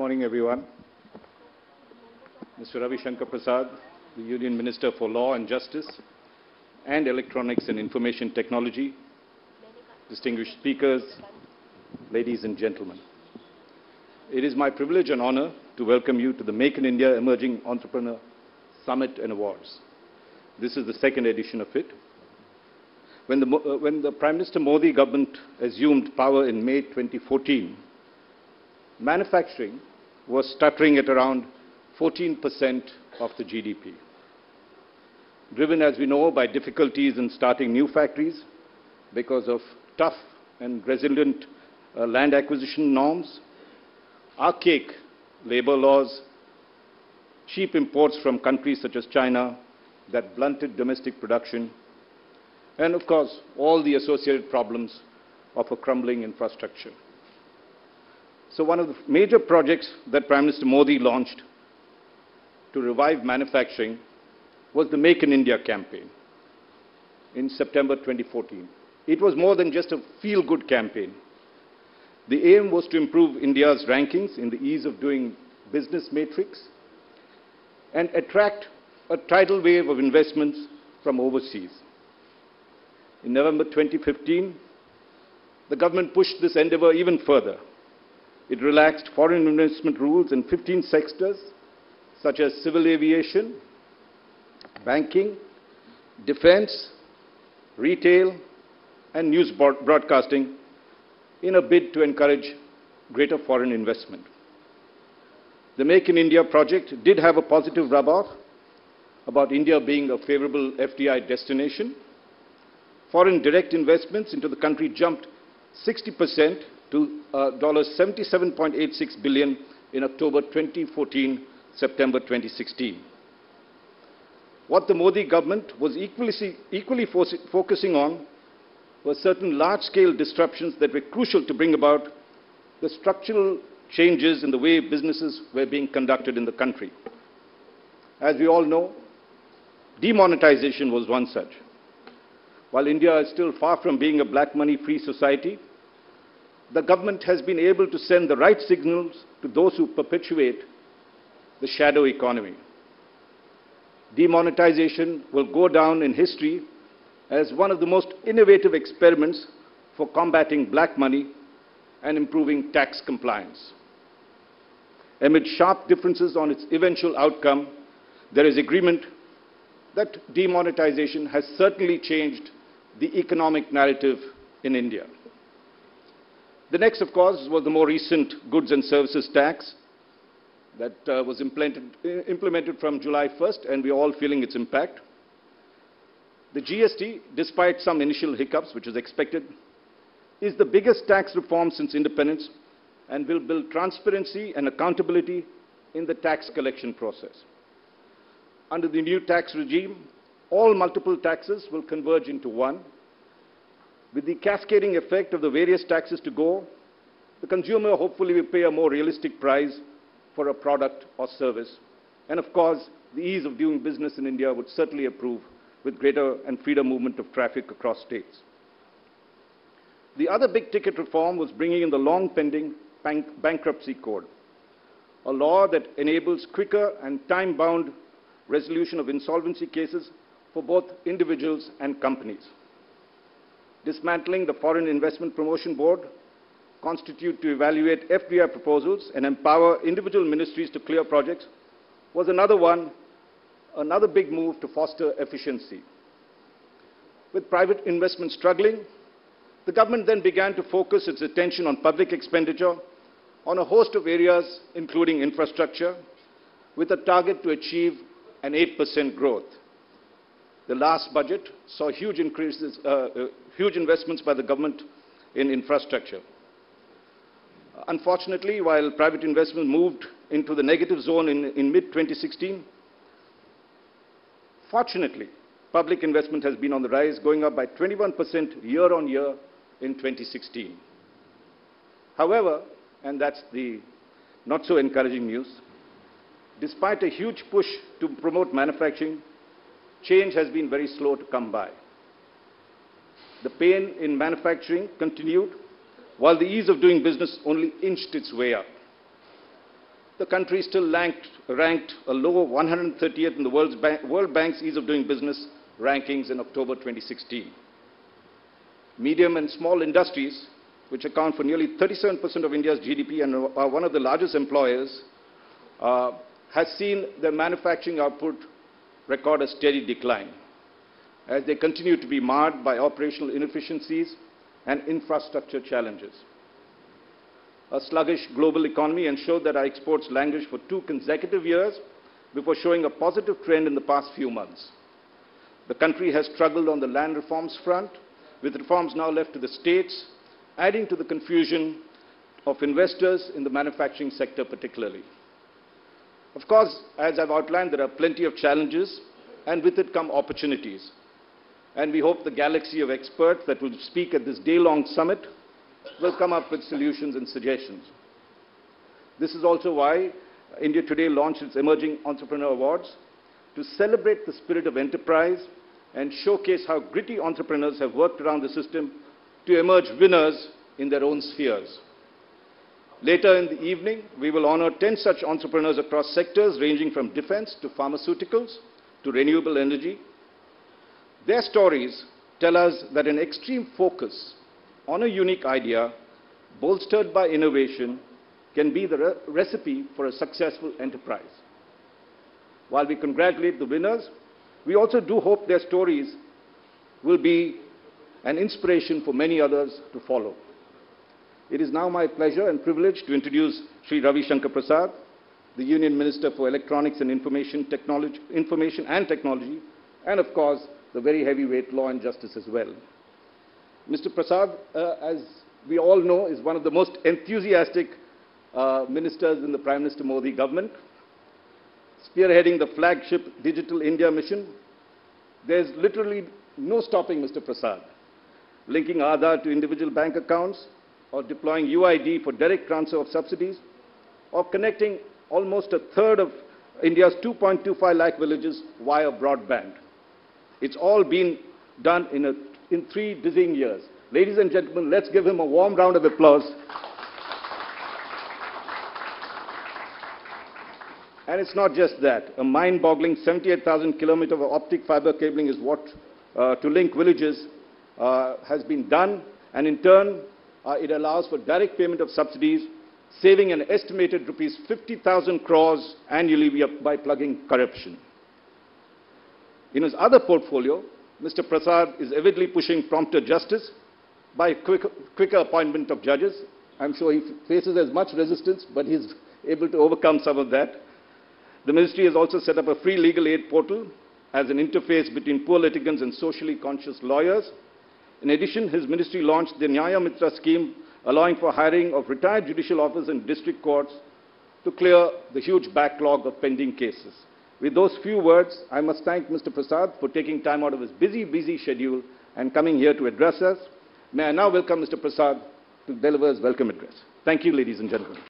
morning, everyone. Mr. Ravi Shankar Prasad, the Union Minister for Law and Justice and Electronics and Information Technology, distinguished speakers, ladies and gentlemen. It is my privilege and honor to welcome you to the Make in India Emerging Entrepreneur Summit and Awards. This is the second edition of it. When the Prime Minister Modi government assumed power in May 2014, manufacturing was stuttering at around 14% of the GDP. Driven, as we know, by difficulties in starting new factories because of tough and resilient land acquisition norms, archaic labor laws, cheap imports from countries such as China that blunted domestic production, and of course, all the associated problems of a crumbling infrastructure. So one of the major projects that Prime Minister Modi launched to revive manufacturing was the Make in India campaign in September 2014. It was more than just a feel-good campaign. The aim was to improve India's rankings in the ease of doing business matrix and attract a tidal wave of investments from overseas. In November 2015, the government pushed this endeavor even further. It relaxed foreign investment rules in 15 sectors, such as civil aviation, banking, defense, retail, and news broadcasting in a bid to encourage greater foreign investment. The Make in India project did have a positive rub-off about India being a favorable FDI destination. Foreign direct investments into the country jumped 60% to $77.86 billion in October 2014, September 2016. What the Modi government was equally focusing on were certain large-scale disruptions that were crucial to bring about the structural changes in the way businesses were being conducted in the country. As we all know, demonetization was one such. While India is still far from being a black money-free society, the government has been able to send the right signals to those who perpetuate the shadow economy. Demonetization will go down in history as one of the most innovative experiments for combating black money and improving tax compliance. Amid sharp differences on its eventual outcome, there is agreement that demonetization has certainly changed the economic narrative in India. The next, of course, was the more recent goods and services tax that was implemented from July 1st, and we're all feeling its impact. The GST, despite some initial hiccups, which is expected, is the biggest tax reform since independence and will build transparency and accountability in the tax collection process. Under the new tax regime, all multiple taxes will converge into one. With the cascading effect of the various taxes to go, the consumer hopefully will pay a more realistic price for a product or service. And of course, the ease of doing business in India would certainly improve with greater and freer movement of traffic across states. The other big ticket reform was bringing in the long-pending bankruptcy code, a law that enables quicker and time-bound resolution of insolvency cases for both individuals and companies. Dismantling the Foreign Investment Promotion Board, constitute to evaluate FDI proposals and empower individual ministries to clear projects was another big move to foster efficiency. With private investment struggling, the government then began to focus its attention on public expenditure on a host of areas, including infrastructure, with a target to achieve an 8% growth. The last budget saw huge investments by the government in infrastructure. Unfortunately, while private investment moved into the negative zone in mid-2016, fortunately, public investment has been on the rise, going up by 21% year-on-year in 2016. However, and that's the not so encouraging news, despite a huge push to promote manufacturing, change has been very slow to come by. The pain in manufacturing continued, while the ease of doing business only inched its way up. the country is still ranked a low 130th in the World Bank's Ease of Doing Business rankings in October 2016. Medium and small industries, which account for nearly 37% of India's GDP and are one of the largest employers, has seen their manufacturing output record a steady decline, as they continue to be marred by operational inefficiencies and infrastructure challenges. A sluggish global economy ensured that our exports languished for 2 consecutive years before showing a positive trend in the past few months. The country has struggled on the land reforms front, with reforms now left to the states, adding to the confusion of investors in the manufacturing sector particularly. Of course, as I've outlined, there are plenty of challenges, and with it come opportunities. And we hope the galaxy of experts that will speak at this day-long summit will come up with solutions and suggestions. This is also why India Today launched its Emerging Entrepreneur Awards to celebrate the spirit of enterprise and showcase how gritty entrepreneurs have worked around the system to emerge winners in their own spheres. Later in the evening, we will honor 10 such entrepreneurs across sectors ranging from defense to pharmaceuticals to renewable energy. Their stories tell us that an extreme focus on a unique idea, bolstered by innovation, can be the recipe for a successful enterprise. While we congratulate the winners, we also do hope their stories will be an inspiration for many others to follow. It is now my pleasure and privilege to introduce Sri Ravi Shankar Prasad, the Union Minister for Electronics and Information and Technology, and of course, the very heavyweight Law and Justice as well. Mr. Prasad, as we all know, is one of the most enthusiastic ministers in the Prime Minister Modi government, spearheading the flagship Digital India mission. There's literally no stopping Mr. Prasad. Linking Aadhaar to individual bank accounts, or deploying UID for direct transfer of subsidies, or connecting almost a third of India's 2.25 lakh villages via broadband. It's all been done in 3 dizzying years. Ladies and gentlemen, let's give him a warm round of applause. And it's not just that. A mind-boggling 78,000 kilometers of optic fiber cabling is what to link villages has been done, and in turn, it allows for direct payment of subsidies, saving an estimated rupees 50,000 crores annually by plugging corruption. In his other portfolio, Mr. Prasad is avidly pushing prompter justice by quicker appointment of judges. I'm sure he faces as much resistance, but he's able to overcome some of that. The ministry has also set up a free legal aid portal as an interface between poor litigants and socially conscious lawyers. In addition, his ministry launched the Nyaya Mitra scheme, allowing for hiring of retired judicial officers in district courts to clear the huge backlog of pending cases. With those few words, I must thank Mr. Prasad for taking time out of his busy schedule and coming here to address us. May I now welcome Mr. Prasad to deliver his welcome address. Thank you, ladies and gentlemen.